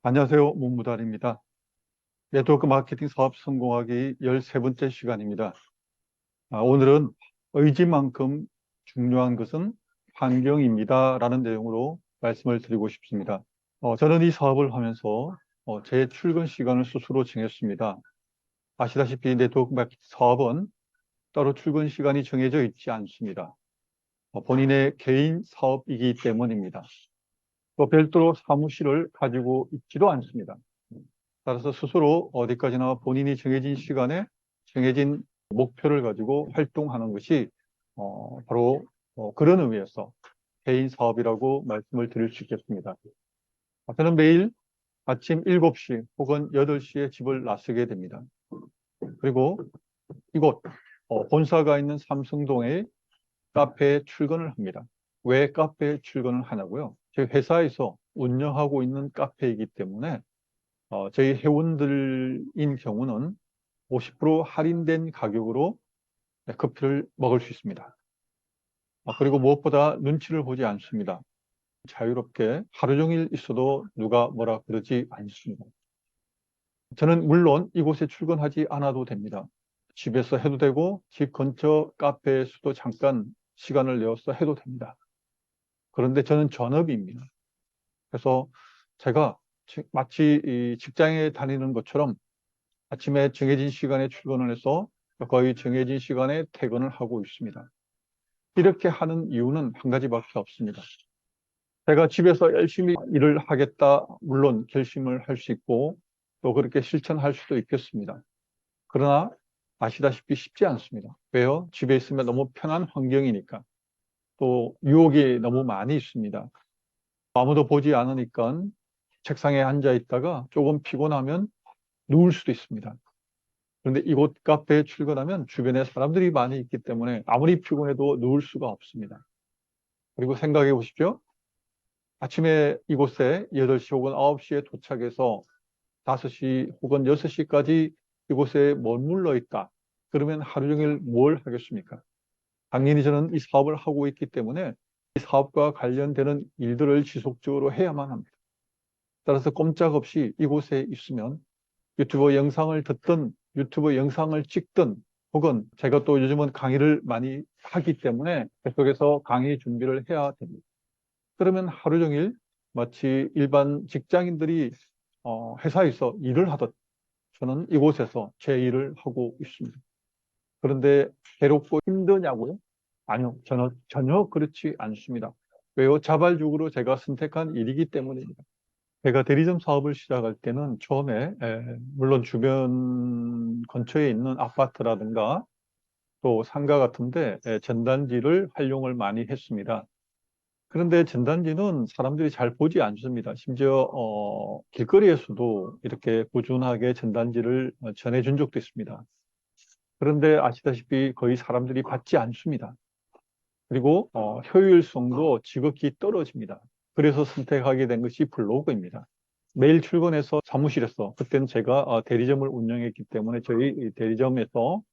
안녕하세요. 문무달입니다. 네트워크 마케팅 사업 성공하기 13번째 시간입니다. 오늘은 의지만큼 중요한 것은 환경입니다. 라는 내용으로 말씀을 드리고 싶습니다. 저는 이 사업을 하면서 제 출근 시간을 스스로 정했습니다. 아시다시피 네트워크 마케팅 사업은 따로 출근 시간이 정해져 있지 않습니다. 본인의 개인 사업이기 때문입니다. 또 별도로 사무실을 가지고 있지도 않습니다. 따라서 스스로 어디까지나 본인이 정해진 시간에 정해진 목표를 가지고 활동하는 것이 바로 그런 의미에서 개인 사업이라고 말씀을 드릴 수 있겠습니다. 저는 매일 아침 7시 혹은 8시에 집을 나서게 됩니다. 그리고 이곳 본사가 있는 삼성동의 카페에 출근을 합니다. 왜 카페에 출근을 하냐고요? 저희 회사에서 운영하고 있는 카페이기 때문에 저희 회원들인 경우는 50% 할인된 가격으로 커피를 먹을 수 있습니다. 그리고 무엇보다 눈치를 보지 않습니다. 자유롭게 하루 종일 있어도 누가 뭐라 그러지 않습니다. 저는 물론 이곳에 출근하지 않아도 됩니다. 집에서 해도 되고 집 근처 카페에서도 잠깐 시간을 내어서 해도 됩니다. 그런데 저는 전업입니다. 그래서 제가 마치 이 직장에 다니는 것처럼 아침에 정해진 시간에 출근을 해서 거의 정해진 시간에 퇴근을 하고 있습니다. 이렇게 하는 이유는 한 가지밖에 없습니다. 제가 집에서 열심히 일을 하겠다, 물론 결심을 할 수 있고 또 그렇게 실천할 수도 있겠습니다. 그러나 아시다시피 쉽지 않습니다. 왜요? 집에 있으면 너무 편한 환경이니까. 또 유혹이 너무 많이 있습니다. 아무도 보지 않으니까 책상에 앉아 있다가 조금 피곤하면 누울 수도 있습니다. 그런데 이곳 카페에 출근하면 주변에 사람들이 많이 있기 때문에 아무리 피곤해도 누울 수가 없습니다. 그리고 생각해 보십시오. 아침에 이곳에 8시 혹은 9시에 도착해서 5시 혹은 6시까지 이곳에 머물러 있다. 그러면 하루 종일 뭘 하겠습니까? 당연히 저는 이 사업을 하고 있기 때문에 이 사업과 관련되는 일들을 지속적으로 해야만 합니다. 따라서 꼼짝없이 이곳에 있으면 유튜브 영상을 듣든 유튜브 영상을 찍든 혹은 제가 또 요즘은 강의를 많이 하기 때문에 계속해서 강의 준비를 해야 됩니다. 그러면 하루 종일 마치 일반 직장인들이 회사에서 일을 하듯 저는 이곳에서 제 일을 하고 있습니다. 그런데 괴롭고 힘드냐고요? 아니요, 저는 전혀 그렇지 않습니다. 왜요? 자발적으로 제가 선택한 일이기 때문입니다. 제가 대리점 사업을 시작할 때는 처음에 물론 주변 근처에 있는 아파트라든가 또 상가 같은데 전단지를 활용을 많이 했습니다. 그런데 전단지는 사람들이 잘 보지 않습니다. 심지어 길거리에서도 이렇게 꾸준하게 전단지를 전해준 적도 있습니다. 그런데 아시다시피 거의 사람들이 받지 않습니다. 그리고 효율성도 지극히 떨어집니다. 그래서 선택하게 된 것이 블로그입니다. 매일 출근해서 사무실에서, 그때는 제가 대리점을 운영했기 때문에 저희 대리점에서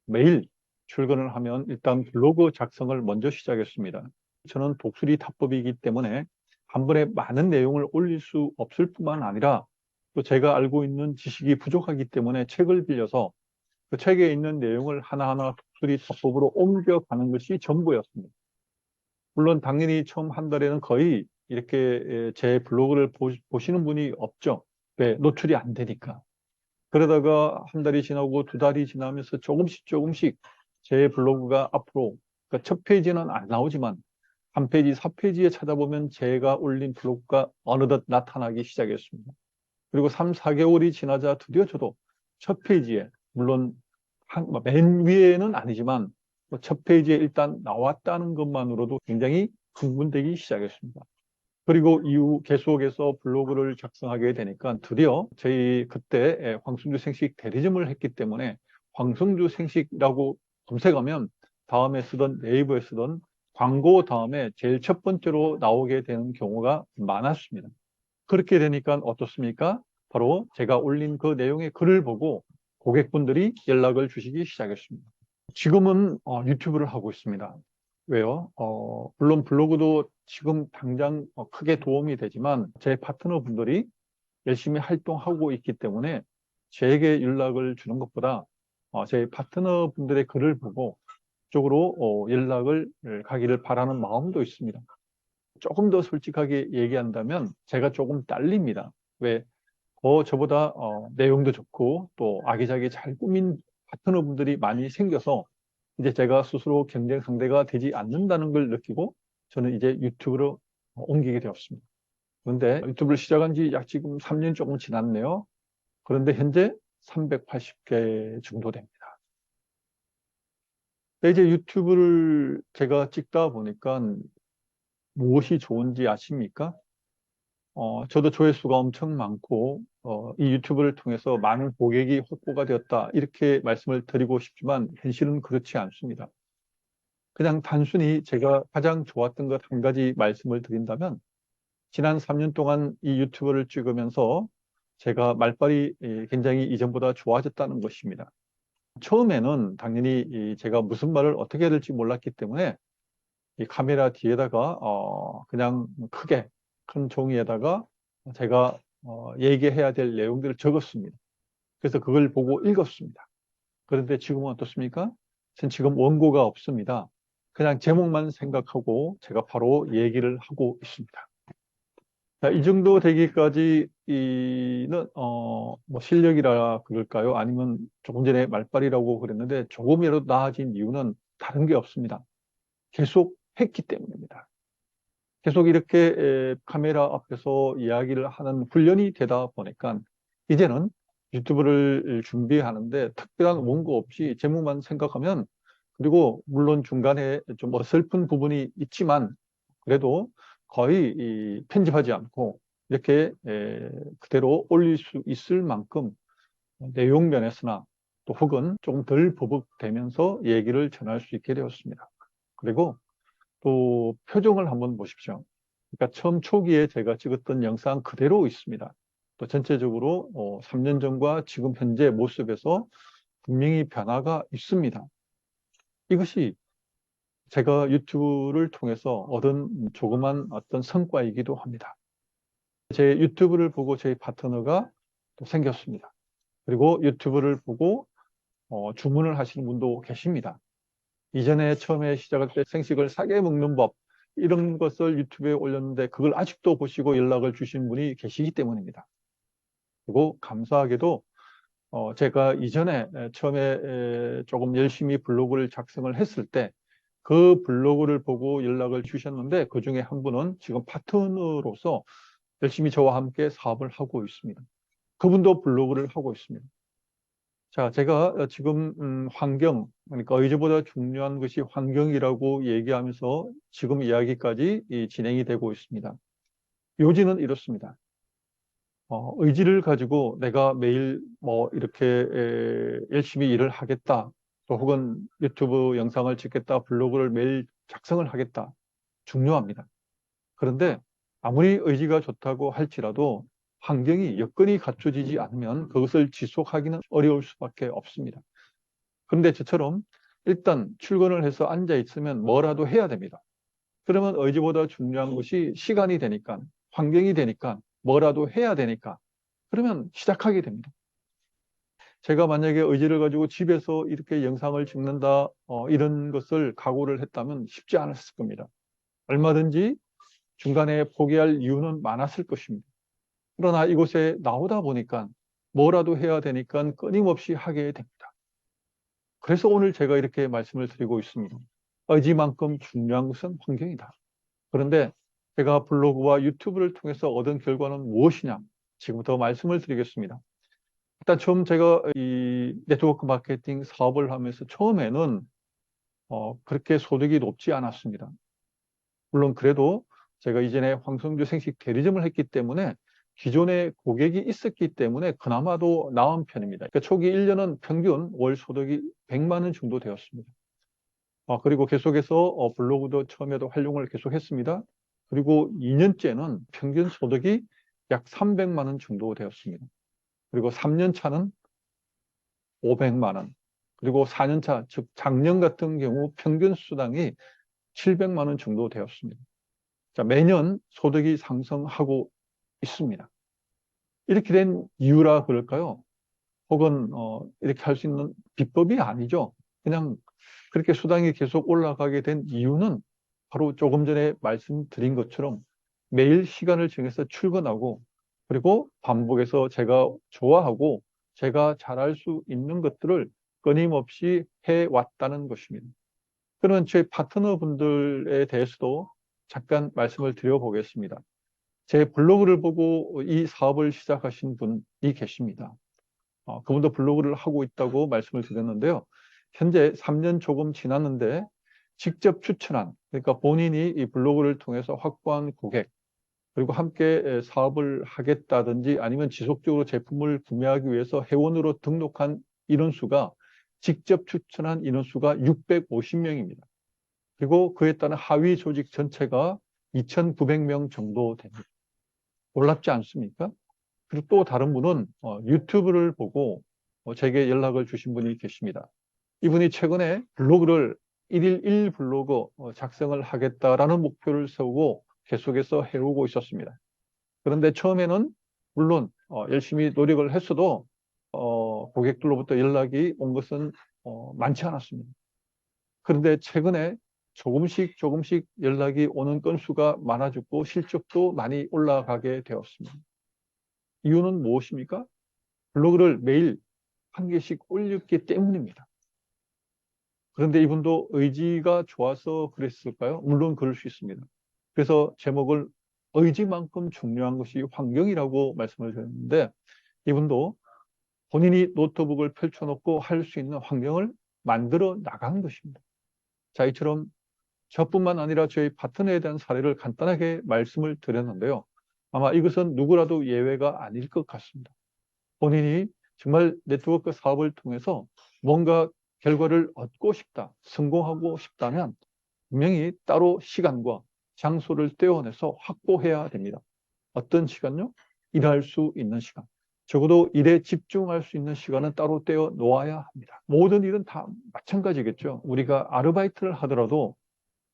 매일 출근을 하면 일단 블로그 작성을 먼저 시작했습니다. 저는 독수리 타법이기 때문에 한 번에 많은 내용을 올릴 수 없을 뿐만 아니라 또 제가 알고 있는 지식이 부족하기 때문에 책을 빌려서 그 책에 있는 내용을 하나하나 독수리 타법으로 옮겨가는 것이 전부였습니다. 물론 당연히 처음 한 달에는 거의 이렇게 제 블로그를 보시는 분이 없죠. 왜? 노출이 안 되니까. 그러다가 한 달이 지나고 두 달이 지나면서 조금씩 조금씩 제 블로그가 앞으로, 그러니까 첫 페이지는 안 나오지만 한 페이지, 4페이지에 찾아보면 제가 올린 블로그가 어느덧 나타나기 시작했습니다. 그리고 3, 4개월이 지나자 드디어 저도 첫 페이지에, 물론 맨 위에는 아니지만 첫 페이지에 일단 나왔다는 것만으로도 굉장히 흥분되기 시작했습니다. 그리고 이후 계속해서 블로그를 작성하게 되니까 드디어 저희 그때 황승주 생식 대리점을 했기 때문에 황승주 생식이라고 검색하면 다음에 쓰던 네이버에 쓰던 광고 다음에 제일 첫 번째로 나오게 되는 경우가 많았습니다. 그렇게 되니까 어떻습니까? 바로 제가 올린 그 내용의 글을 보고 고객분들이 연락을 주시기 시작했습니다. 지금은 유튜브를 하고 있습니다. 왜요? 물론 블로그도 지금 당장 크게 도움이 되지만 제 파트너 분들이 열심히 활동하고 있기 때문에 저에게 연락을 주는 것보다 제 파트너 분들의 글을 보고 그쪽으로 연락을 가기를 바라는 마음도 있습니다. 조금 더 솔직하게 얘기한다면 제가 조금 딸립니다. 왜? 저보다 내용도 좋고 또 아기자기 잘 꾸민 파트너분들이 많이 생겨서 이제 제가 스스로 경쟁 상대가 되지 않는다는 걸 느끼고 저는 이제 유튜브로 옮기게 되었습니다. 그런데 유튜브를 시작한 지 약 지금 3년 조금 지났네요. 그런데 현재 380개 정도 됩니다. 근데 이제 유튜브를 제가 찍다 보니까 무엇이 좋은지 아십니까? 저도 조회수가 엄청 많고, 이 유튜브를 통해서 많은 고객이 확보가 되었다. 이렇게 말씀을 드리고 싶지만, 현실은 그렇지 않습니다. 그냥 단순히 제가 가장 좋았던 것 한 가지 말씀을 드린다면, 지난 3년 동안 이 유튜브를 찍으면서 제가 말빨이 굉장히 이전보다 좋아졌다는 것입니다. 처음에는 당연히 제가 무슨 말을 어떻게 해야 될지 몰랐기 때문에 이 카메라 뒤에다가 그냥 크게 큰 종이에다가 제가 얘기해야 될 내용들을 적었습니다. 그래서 그걸 보고 읽었습니다. 그런데 지금은 어떻습니까? 전 지금 원고가 없습니다. 그냥 제목만 생각하고 제가 바로 얘기를 하고 있습니다. 자, 이 정도 되기까지 이는 뭐 실력이라 그럴까요? 아니면 조금 전에 말빨이라고 그랬는데 조금이라도 나아진 이유는 다른 게 없습니다. 계속 했기 때문입니다. 계속 이렇게 카메라 앞에서 이야기를 하는 훈련이 되다 보니까 이제는 유튜브를 준비하는데 특별한 원고 없이 제목만 생각하면, 그리고 물론 중간에 좀 어설픈 부분이 있지만 그래도 거의 편집하지 않고 이렇게 그대로 올릴 수 있을 만큼 내용 면에서나 또 혹은 조금 덜 버벅대면서 얘기를 전할 수 있게 되었습니다. 그리고 또 표정을 한번 보십시오. 그러니까 처음 초기에 제가 찍었던 영상 그대로 있습니다. 또 전체적으로 3년 전과 지금 현재 모습에서 분명히 변화가 있습니다. 이것이 제가 유튜브를 통해서 얻은 조그만 어떤 성과이기도 합니다. 제 유튜브를 보고 저희 파트너가 또 생겼습니다. 그리고 유튜브를 보고 주문을 하시는 분도 계십니다. 이전에 처음에 시작할 때 생식을 싸게 먹는 법, 이런 것을 유튜브에 올렸는데 그걸 아직도 보시고 연락을 주신 분이 계시기 때문입니다. 그리고 감사하게도 제가 이전에 처음에 조금 열심히 블로그를 작성을 했을 때 그 블로그를 보고 연락을 주셨는데 그 중에 한 분은 지금 파트너로서 열심히 저와 함께 사업을 하고 있습니다. 그분도 블로그를 하고 있습니다. 자, 제가 지금 환경, 그러니까 의지보다 중요한 것이 환경이라고 얘기하면서 지금 이야기까지 진행이 되고 있습니다. 요지는 이렇습니다. 의지를 가지고 내가 매일 뭐 이렇게 열심히 일을 하겠다, 또 혹은 유튜브 영상을 찍겠다, 블로그를 매일 작성을 하겠다. 중요합니다. 그런데 아무리 의지가 좋다고 할지라도 환경이 여건이 갖춰지지 않으면 그것을 지속하기는 어려울 수밖에 없습니다. 그런데 저처럼 일단 출근을 해서 앉아 있으면 뭐라도 해야 됩니다. 그러면 의지보다 중요한 것이 시간이 되니까, 환경이 되니까, 뭐라도 해야 되니까, 그러면 시작하게 됩니다. 제가 만약에 의지를 가지고 집에서 이렇게 영상을 찍는다, 이런 것을 각오를 했다면 쉽지 않았을 겁니다. 얼마든지 중간에 포기할 이유는 많았을 것입니다. 그러나 이곳에 나오다 보니까 뭐라도 해야 되니까 끊임없이 하게 됩니다. 그래서 오늘 제가 이렇게 말씀을 드리고 있습니다. 의지만큼 중요한 것은 환경이다. 그런데 제가 블로그와 유튜브를 통해서 얻은 결과는 무엇이냐? 지금부터 말씀을 드리겠습니다. 일단 처음 제가 이 네트워크 마케팅 사업을 하면서 처음에는 그렇게 소득이 높지 않았습니다. 물론 그래도 제가 이전에 황성주 생식 대리점을 했기 때문에 기존에 고객이 있었기 때문에 그나마도 나은 편입니다. 그러니까 초기 1년은 평균 월 소득이 100만 원 정도 되었습니다. 그리고 계속해서 블로그도 처음에도 활용을 계속했습니다. 그리고 2년째는 평균 소득이 약 300만 원 정도 되었습니다. 그리고 3년 차는 500만 원. 그리고 4년 차, 즉 작년 같은 경우 평균 수당이 700만 원 정도 되었습니다. 자, 매년 소득이 상승하고 있습니다. 이렇게 된 이유라 그럴까요? 혹은 이렇게 할 수 있는 비법이 아니죠. 그냥 그렇게 수당이 계속 올라가게 된 이유는 바로 조금 전에 말씀드린 것처럼 매일 시간을 정해서 출근하고 그리고 반복해서 제가 좋아하고 제가 잘할 수 있는 것들을 끊임없이 해왔다는 것입니다. 그러면 제 파트너분들에 대해서도 잠깐 말씀을 드려보겠습니다. 제 블로그를 보고 이 사업을 시작하신 분이 계십니다. 그분도 블로그를 하고 있다고 말씀을 드렸는데요. 현재 3년 조금 지났는데 직접 추천한, 그러니까 본인이 이 블로그를 통해서 확보한 고객, 그리고 함께 사업을 하겠다든지 아니면 지속적으로 제품을 구매하기 위해서 회원으로 등록한 인원수가 직접 추천한 인원수가 650명입니다. 그리고 그에 따른 하위 조직 전체가 2,900명 정도 됩니다. 놀랍지 않습니까? 그리고 또 다른 분은 유튜브를 보고 제게 연락을 주신 분이 계십니다. 이분이 최근에 블로그를 1일 1 블로그 작성을 하겠다라는 목표를 세우고 계속해서 해오고 있었습니다. 그런데 처음에는 물론 열심히 노력을 했어도 고객들로부터 연락이 온 것은 많지 않았습니다. 그런데 최근에 조금씩 조금씩 연락이 오는 건수가 많아졌고 실적도 많이 올라가게 되었습니다. 이유는 무엇입니까? 블로그를 매일 한 개씩 올렸기 때문입니다. 그런데 이분도 의지가 좋아서 그랬을까요? 물론 그럴 수 있습니다. 그래서 제목을 의지만큼 중요한 것이 환경이라고 말씀을 드렸는데 이분도 본인이 노트북을 펼쳐놓고 할 수 있는 환경을 만들어 나간 것입니다. 자, 이처럼 저뿐만 아니라 저희 파트너에 대한 사례를 간단하게 말씀을 드렸는데요. 아마 이것은 누구라도 예외가 아닐 것 같습니다. 본인이 정말 네트워크 사업을 통해서 뭔가 결과를 얻고 싶다, 성공하고 싶다면 분명히 따로 시간과 장소를 떼어내서 확보해야 됩니다. 어떤 시간요? 일할 수 있는 시간. 적어도 일에 집중할 수 있는 시간은 따로 떼어 놓아야 합니다. 모든 일은 다 마찬가지겠죠. 우리가 아르바이트를 하더라도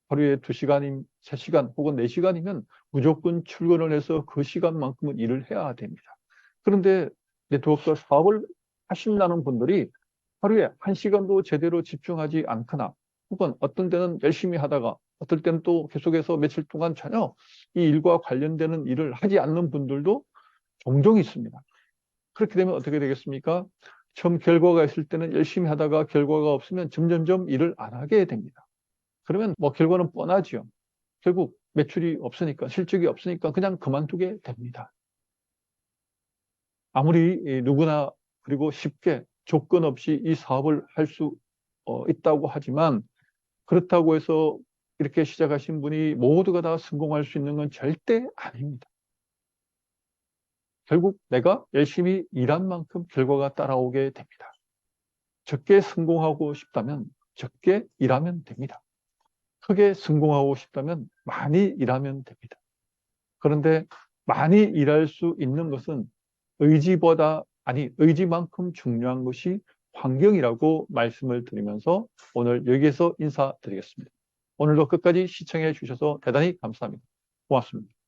하루에 2시간, 3시간 혹은 4시간이면 무조건 출근을 해서 그 시간만큼은 일을 해야 됩니다. 그런데 네트워크 사업을 하신다는 분들이 하루에 1시간도 제대로 집중하지 않거나 혹은 어떤 때는 열심히 하다가 어떨 때는 또 계속해서 며칠 동안 전혀 이 일과 관련되는 일을 하지 않는 분들도 종종 있습니다. 그렇게 되면 어떻게 되겠습니까? 처음 결과가 있을 때는 열심히 하다가 결과가 없으면 점점점 일을 안 하게 됩니다. 그러면 뭐 결과는 뻔하지요. 결국 매출이 없으니까, 실적이 없으니까 그냥 그만두게 됩니다. 아무리 누구나 그리고 쉽게 조건 없이 이 사업을 할 수 있다고 하지만 그렇다고 해서 이렇게 시작하신 분이 모두가 다 성공할 수 있는 건 절대 아닙니다. 결국 내가 열심히 일한 만큼 결과가 따라오게 됩니다. 적게 성공하고 싶다면 적게 일하면 됩니다. 크게 성공하고 싶다면 많이 일하면 됩니다. 그런데 많이 일할 수 있는 것은 의지만큼 중요한 것이 환경이라고 말씀을 드리면서 오늘 여기에서 인사드리겠습니다. 오늘도 끝까지 시청해 주셔서 대단히 감사합니다. 고맙습니다.